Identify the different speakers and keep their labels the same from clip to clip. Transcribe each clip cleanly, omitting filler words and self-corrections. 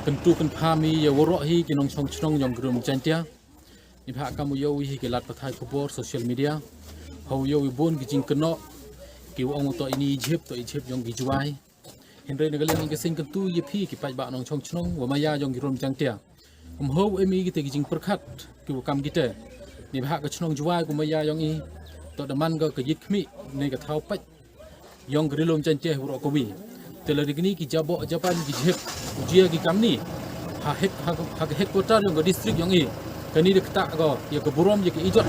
Speaker 1: Kentu kan pahami ya warohi kinong chong yang gerum jantia ni pha kamu yo wi kelat pathai khobor social media hau yo wi bon gijing keno ki ong to ini jep yang gijuai hendre negal yang gesing kentu ye phi ki pai ba nong chong wa maya yang gerum jantia ho emi gite gijing perkhat ki kam gite ni pha ka chong juai ku maya yang i to daman ga ke yit khmi ne ka thau pai yang gerilom jantia ro ko wi telari gini ki jabo japan ki jep ujia ki kamni ha hek kota yang ke distrik yang i kani de kata go ya ke burom ya ke ijot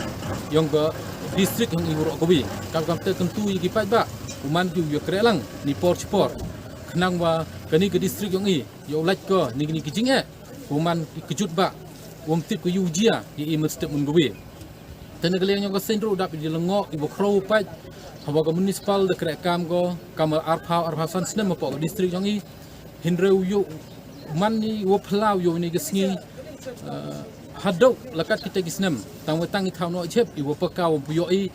Speaker 1: yang ke distrik yang i urok kobi kam te tentu ki pai ba uman ki ya krelang ni por kenang wa kani ke distrik yang i yo laj ko ni ki jinge uman ki jut ba tip ku ujia i mesti mun gobi tenaga yang ke sendro dap di lengok ibu kro pai hawa ke municipal de krekam go kamal arpha san snem po distrik yang i hindreu yu man ni wo plau yu ni gesngi hadok lakat kita gisnem tang wetang i thau no chep i wo pakaw puyo i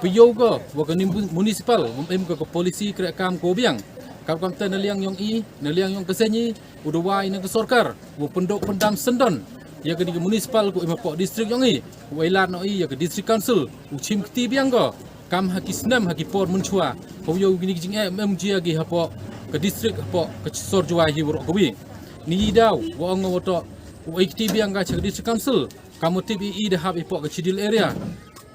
Speaker 1: puyo go wo ke municipal em go polisi krekam ko biang kam ten liang yang i liang yang kesenyi udawai ne ke sorkar wo pendok pendam sendon ya ke municipal ko im po distrik yang i wailat no i ya ke district council uchim kti biang go kam hakisnem hakipor munchua hoyo gini jing em jia gi hapo ke distrik hapo ke sorjua hi woro gobi ni daw wo ngo to ikti biang ga che district council kamu tibi i de hab ipo ke chidil area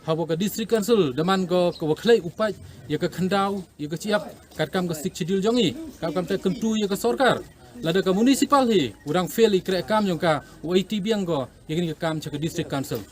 Speaker 1: hapo ke district council daman go ke wakhlai upai ya ke khandau ya ke siap kat kam ke sik chidil jongi kam te kentu ya ke sorkar lada ke municipal hi urang fail i krek kam jong ka wo ikti biang go ya gini ke kam che ke district council